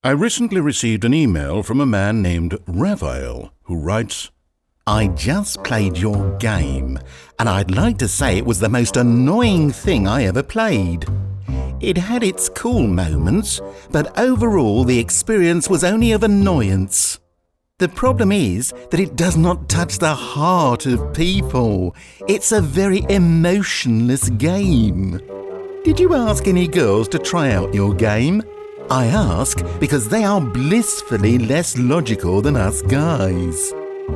I recently received an email from a man named Raphael who writes, "I just played your game, and I'd like to say it was the most annoying thing I ever played. It had its cool moments, but overall the experience was only of annoyance. The problem is that it does not touch the heart of people. It's a very emotionless game. Did you ask any girls to try out your game? I ask because they are blissfully less logical than us guys.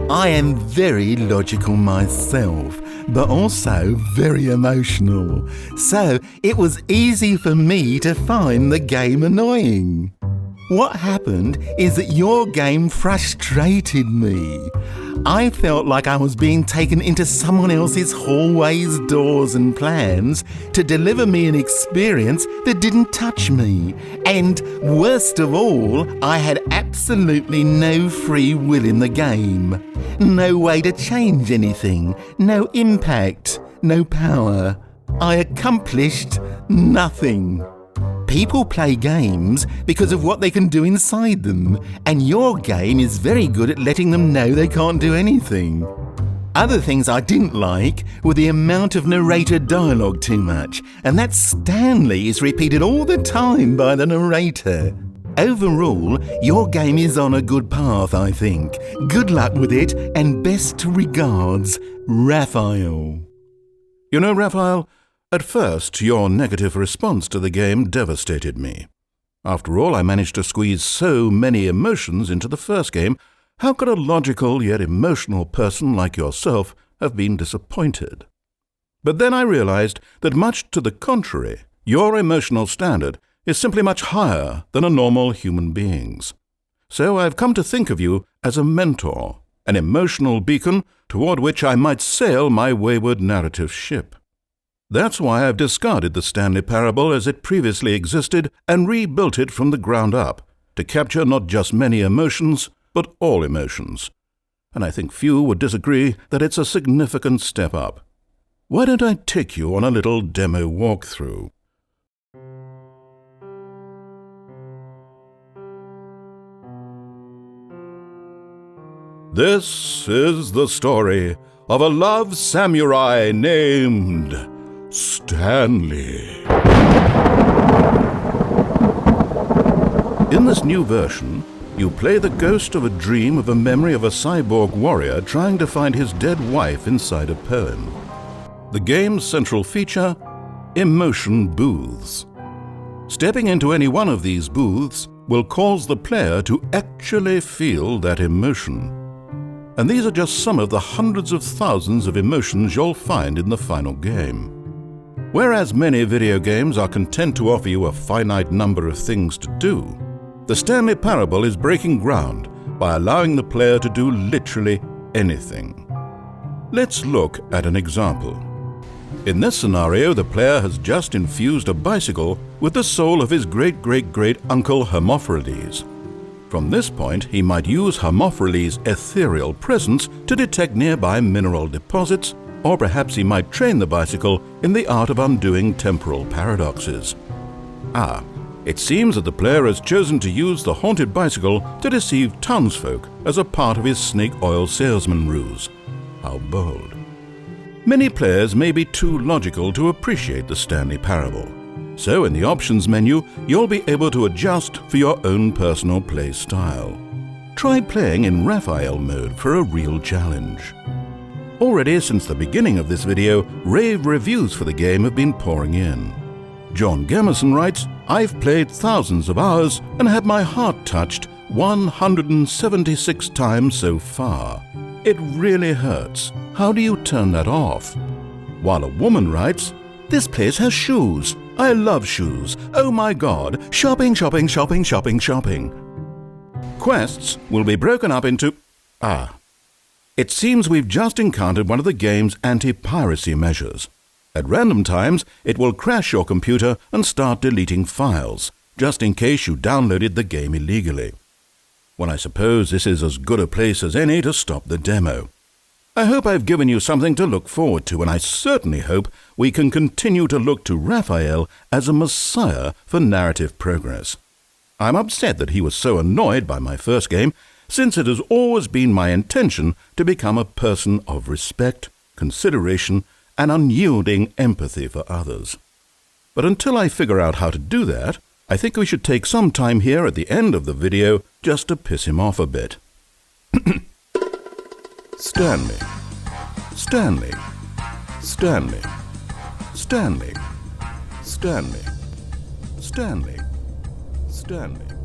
I am very logical myself, but also very emotional, so it was easy for me to find the game annoying. What happened is that your game frustrated me. I felt like I was being taken into someone else's hallways, doors and plans to deliver me an experience that didn't touch me. And worst of all, I had absolutely no free will in the game. No way to change anything, no impact, no power. I accomplished nothing. People play games because of what they can do inside them, and your game is very good at letting them know they can't do anything. Other things I didn't like were the amount of narrator dialogue too much, and that Stanley is repeated all the time by the narrator. Overall, your game is on a good path, I think. Good luck with it, and best regards, Raphael." You know, Raphael, at first, your negative response to the game devastated me. After all, I managed to squeeze so many emotions into the first game. How could a logical yet emotional person like yourself have been disappointed? But then I realized that much to the contrary, your emotional standard is simply much higher than a normal human being's. So I've come to think of you as a mentor, an emotional beacon toward which I might sail my wayward narrative ship. That's why I've discarded the Stanley parable as it previously existed and rebuilt it from the ground up to capture not just many emotions, but all emotions. And I think few would disagree that it's a significant step up. Why don't I take you on a little demo walkthrough? This is the story of a love samurai named Stanley. In this new version, you play the ghost of a dream of a memory of a cyborg warrior trying to find his dead wife inside a poem. The game's central feature, emotion booths. Stepping into any one of these booths will cause the player to actually feel that emotion. And these are just some of the hundreds of thousands of emotions you'll find in the final game. Whereas many video games are content to offer you a finite number of things to do, the Stanley Parable is breaking ground by allowing the player to do literally anything. Let's look at an example. In this scenario, the player has just infused a bicycle with the soul of his great-great-great-uncle Hermophrides. From this point, he might use Hermophrides' ethereal presence to detect nearby mineral deposits, or perhaps he might train the bicycle in the art of undoing temporal paradoxes. It seems that the player has chosen to use the haunted bicycle to deceive townsfolk as a part of his snake oil salesman ruse. How bold. Many players may be too logical to appreciate the Stanley Parable. So in the options menu, you'll be able to adjust for your own personal play style. Try playing in Raphael mode for a real challenge. Already since the beginning of this video, rave reviews for the game have been pouring in. John Gamerson writes, "I've played thousands of hours and had my heart touched 176 times so far. It really hurts. How do you turn that off?" While a woman writes, "This place has shoes. I love shoes. Oh my God, shopping, shopping, shopping, shopping, shopping." Quests will be broken up into... It seems we've just encountered one of the game's anti-piracy measures. At random times, it will crash your computer and start deleting files, just in case you downloaded the game illegally. Well, I suppose this is as good a place as any to stop the demo. I hope I've given you something to look forward to, and I certainly hope we can continue to look to Raphael as a messiah for narrative progress. I'm upset that he was so annoyed by my first game, since it has always been my intention to become a person of respect, consideration, and unyielding empathy for others. But until I figure out how to do that, I think we should take some time here at the end of the video just to piss him off a bit. Stanley, Stanley, Stanley, Stanley, Stanley, Stanley, Stanley.